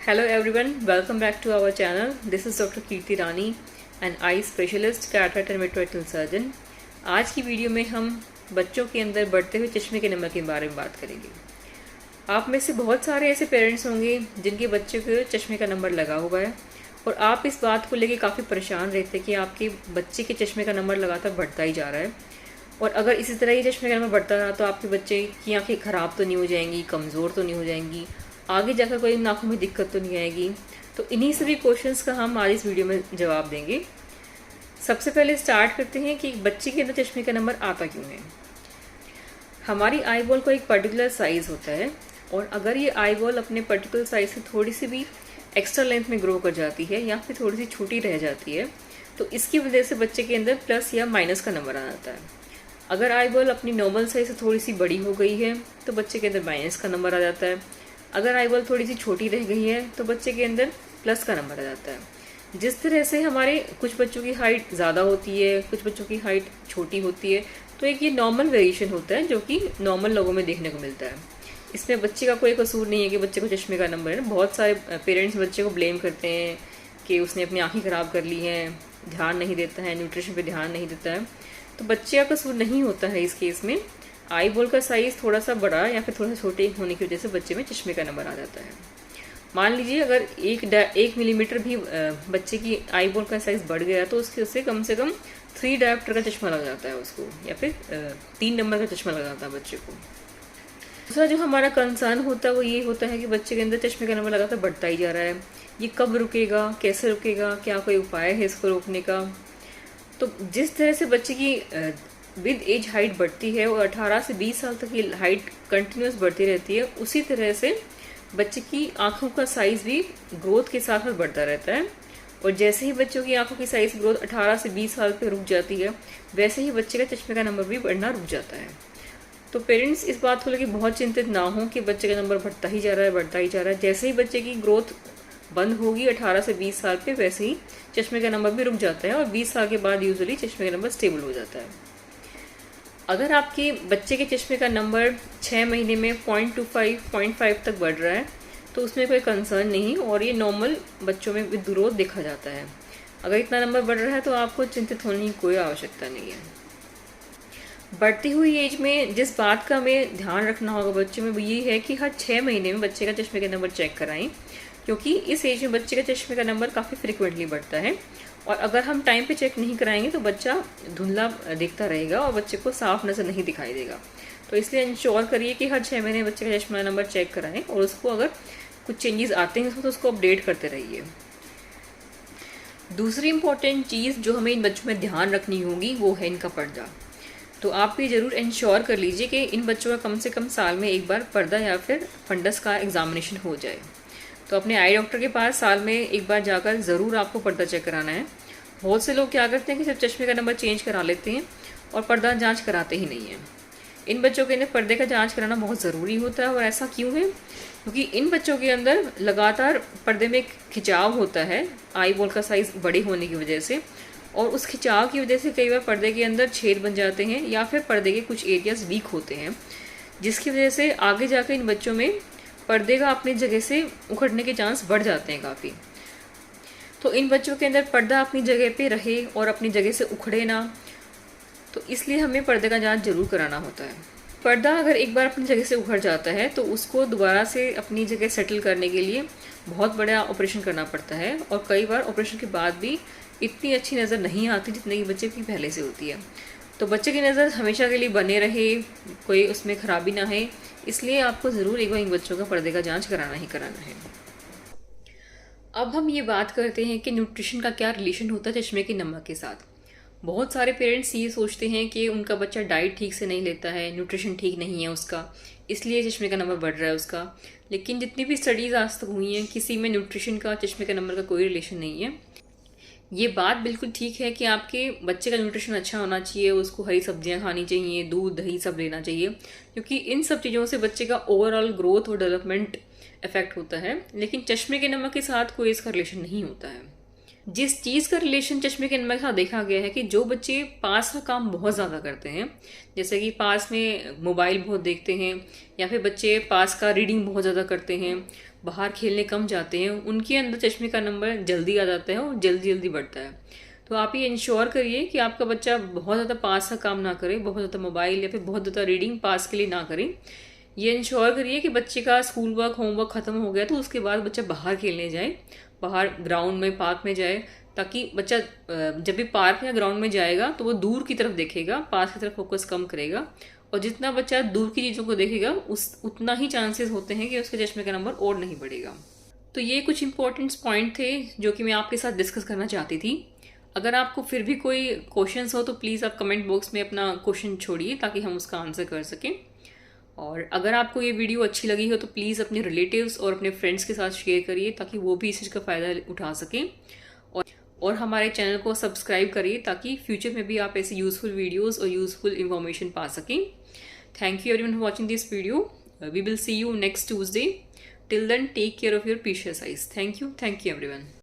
Hello everyone, welcome back to our channel. This is Dr. Kirti Rani, an eye specialist, cataract and vitreoretinal surgeon. आज की video में हम बच्चों के अंदर बढ़ते हुए चश्मे के नंबर के बारे में बात करेंगे। आप में से बहुत सारे ऐसे पेरेंट्स होंगे जिनके बच्चों को चश्मे का नंबर लगा हुआ है और आप इस बात को लेके काफ़ी परेशान रहते हैं कि आपके बच्चे के चश्मे का नंबर लगातार बढ़ता ही जा रहा है और अगर इसी तरह ही चश्मे का नंबर बढ़ता रहा तो आपके बच्चे की आँखें ख़राब तो नहीं हो जाएंगी, कमज़ोर तो नहीं हो जाएंगी, आगे जाकर कोई आँखों में दिक्कत तो नहीं आएगी। तो इन्हीं सभी क्वेश्चंस का हम आज इस वीडियो में जवाब देंगे। सबसे पहले स्टार्ट करते हैं कि बच्चे के अंदर चश्मे का नंबर आता क्यों है। हमारी आई बॉल को एक पर्टिकुलर साइज़ होता है और अगर ये आई बॉल अपने पर्टिकुलर साइज़ से थोड़ी सी भी एक्स्ट्रा लेंथ में ग्रो कर जाती है या फिर थोड़ी सी छोटी रह जाती है तो इसकी वजह से बच्चे के अंदर प्लस या माइनस का नंबर आ जाता है। अगर आई बॉल अपनी नॉर्मल साइज से थोड़ी सी बड़ी हो गई है तो बच्चे के अंदर माइनस का नंबर आ जाता है। अगर आई बॉल थोड़ी सी छोटी रह गई है तो बच्चे के अंदर प्लस का नंबर आ जाता है। जिस तरह से हमारे कुछ बच्चों की हाइट ज़्यादा होती है, कुछ बच्चों की हाइट छोटी होती है, तो एक ये नॉर्मल वेरिएशन होता है जो कि नॉर्मल लोगों में देखने को मिलता है। इसमें बच्चे का कोई कसूर नहीं है कि बच्चे को चश्मे का नंबर है। बहुत सारे पेरेंट्स बच्चे को ब्लेम करते हैं कि उसने अपनी आँखें ख़राब कर ली हैं, ध्यान नहीं देता है, न्यूट्रिशन पे ध्यान नहीं देता है। तो बच्चे का कसूर नहीं होता है इस केस में। आई बॉल का साइज़ थोड़ा सा बड़ा या फिर थोड़ा सा छोटे होने की वजह से बच्चे में चश्मे का नंबर आ जाता है। मान लीजिए अगर एक मिलीमीटर भी बच्चे की आई बॉल का साइज़ बढ़ गया तो उससे कम से कम 3 डायोप्टर का चश्मा लग जाता है उसको, या फिर 3 नंबर का चश्मा लग जाता है बच्चे को। दूसरा जो हमारा कंसर्न होता है वो ये होता है कि बच्चे के अंदर चश्मे का नंबर लगातार बढ़ता ही जा रहा है। ये कब रुकेगा, कैसे रुकेगा, क्या कोई उपाय है इसको रोकने का। तो जिस तरह से बच्चे की विद एज हाइट बढ़ती है और 18 से 20 साल तक ये हाइट कंटिन्यूस बढ़ती रहती है, उसी तरह से बच्चे की आंखों का साइज़ भी ग्रोथ के साथ साथ बढ़ता रहता है। और जैसे ही बच्चों की आंखों की साइज़ ग्रोथ 18 से 20 साल पे रुक जाती है, वैसे ही बच्चे का चश्मे का नंबर भी बढ़ना रुक जाता है। तो पेरेंट्स इस बात को लेकर बहुत चिंतित ना हो कि बच्चे का नंबर बढ़ता ही जा रहा है, बढ़ता ही जा रहा है। जैसे ही बच्चे की ग्रोथ बंद होगी 18 से 20 साल पे, वैसे ही चश्मे का नंबर भी रुक जाता है और 20 साल के बाद यूजुअली चश्मे का नंबर स्टेबल हो जाता है। अगर आपके बच्चे के चश्मे का नंबर 6 महीने में 0.25 तक बढ़ रहा है तो उसमें कोई कंसर्न नहीं और ये नॉर्मल बच्चों में विद ग्रोथ देखा जाता है। अगर इतना नंबर बढ़ रहा है तो आपको चिंतित होने की कोई आवश्यकता नहीं है। बढ़ती हुई एज में जिस बात का हमें ध्यान रखना होगा बच्चे में वो ये है कि हर 6 महीने में बच्चे का चश्मे का नंबर चेक कराएं, क्योंकि इस एज में बच्चे का चश्मे का नंबर काफ़ी फ्रिक्वेंटली बढ़ता है और अगर हम टाइम पे चेक नहीं कराएंगे तो बच्चा धुंधला दिखता रहेगा और बच्चे को साफ नज़र नहीं दिखाई देगा। तो इसलिए इंश्योर करिए कि हर 6 महीने बच्चे का चश्मा नंबर चेक कराएं और उसको अगर कुछ चेंजेस आते हैं तो उसको अपडेट करते रहिए। दूसरी इंपॉर्टेंट चीज़ जो हमें इन बच्चों में ध्यान रखनी होगी वो है इनका पर्दा। तो आप भी ज़रूर इंश्योर कर लीजिए कि इन बच्चों का कम से कम साल में एक बार पर्दा या फिर फंडस का एग्जामिनेशन हो जाए। तो अपने आई डॉक्टर के पास साल में एक बार जाकर ज़रूर आपको पर्दा चेक कराना है। बहुत से लोग क्या करते हैं कि सिर्फ चश्मे का नंबर चेंज करा लेते हैं और पर्दा जांच कराते ही नहीं हैं। इन बच्चों के अंदर पर्दे का जांच कराना बहुत ज़रूरी होता है। और ऐसा क्यों है? क्योंकि इन बच्चों के अंदर लगातार पर्दे में खिंचाव होता है आई बॉल का साइज़ बड़े होने की वजह से, और उस खिंचाव की वजह से कई बार पर्दे के अंदर छेद बन जाते हैं या फिर पर्दे के कुछ एरियाज वीक होते हैं, जिसकी वजह से आगे जाकर इन बच्चों में पर्दे का अपनी जगह से उखड़ने के चांस बढ़ जाते हैं काफ़ी। तो इन बच्चों के अंदर पर्दा अपनी जगह पे रहे और अपनी जगह से उखड़े ना, तो इसलिए हमें पर्दे का जांच जरूर कराना होता है। पर्दा अगर एक बार अपनी जगह से उखड़ जाता है तो उसको दोबारा से अपनी जगह सेटल करने के लिए बहुत बड़ा ऑपरेशन करना पड़ता है और कई बार ऑपरेशन के बाद भी इतनी अच्छी नज़र नहीं आती जितनी कि बच्चे की पहले से होती है। तो बच्चे की नज़र हमेशा के लिए बने रहे, कोई उसमें ख़राबी ना है, इसलिए आपको ज़रूर एक बार इन बच्चों का पर्दे का जांच कराना ही कराना है। अब हम ये बात करते हैं कि न्यूट्रिशन का क्या रिलेशन होता है चश्मे के नंबर के साथ। बहुत सारे पेरेंट्स ये सोचते हैं कि उनका बच्चा डाइट ठीक से नहीं लेता है, न्यूट्रिशन ठीक नहीं है उसका, इसलिए चश्मे का नंबर बढ़ रहा है उसका। लेकिन जितनी भी स्टडीज़ आज तक हुई हैं, किसी में न्यूट्रिशन का चश्मे के नंबर का कोई रिलेशन नहीं है। ये बात बिल्कुल ठीक है कि आपके बच्चे का न्यूट्रिशन अच्छा होना चाहिए, उसको हरी सब्जियां खानी चाहिए, दूध दही सब लेना चाहिए, क्योंकि इन सब चीज़ों से बच्चे का ओवरऑल ग्रोथ और डेवलपमेंट इफेक्ट होता है। लेकिन चश्मे के नंबर के साथ कोई इसका रिलेशन नहीं होता है। जिस चीज़ का रिलेशन चश्मे के नंबर के साथ देखा गया है कि जो बच्चे पास का काम बहुत ज़्यादा करते हैं, जैसे कि पास में मोबाइल बहुत देखते हैं या फिर बच्चे पास का रीडिंग बहुत ज़्यादा करते हैं, बाहर खेलने कम जाते हैं, उनके अंदर चश्मे का नंबर जल्दी आ जाता है और जल्दी जल्दी बढ़ता है। तो आप ये इंश्योर करिए कि आपका बच्चा बहुत ज़्यादा पास का काम ना करे, बहुत ज़्यादा मोबाइल या फिर बहुत ज़्यादा रीडिंग पास के लिए ना करे। ये इंश्योर करिए कि बच्चे का स्कूल वर्क होमवर्क ख़त्म हो गया तो उसके बाद बच्चा बाहर खेलने जाए, बाहर ग्राउंड में पार्क में जाए, ताकि बच्चा जब भी पार्क या ग्राउंड में जाएगा तो वो दूर की तरफ देखेगा, पास की तरफ फोकस कम करेगा। और जितना बच्चा दूर की चीज़ों को देखेगा उतना ही चांसेस होते हैं कि उसके चश्मे का नंबर और नहीं बढ़ेगा। तो ये कुछ इंपॉर्टेंट पॉइंट थे जो कि मैं आपके साथ डिस्कस करना चाहती थी। अगर आपको फिर भी कोई क्वेश्चंस हो तो प्लीज़ आप कमेंट बॉक्स में अपना क्वेश्चन छोड़िए ताकि हम उसका आंसर कर सकें। और अगर आपको ये वीडियो अच्छी लगी हो तो प्लीज़ अपने रिलेटिव्स और अपने फ्रेंड्स के साथ शेयर करिए ताकि वो भी इस चीज़ का फ़ायदा उठा सकें। और हमारे चैनल को सब्सक्राइब करिए ताकि फ्यूचर में भी आप ऐसे यूज़फुल वीडियोस और यूज़फुल इन्फॉर्मेशन पा सकें। Thank you everyone for watching this video. We will see you next Tuesday. Till then take care of your precious eyes. Thank you everyone.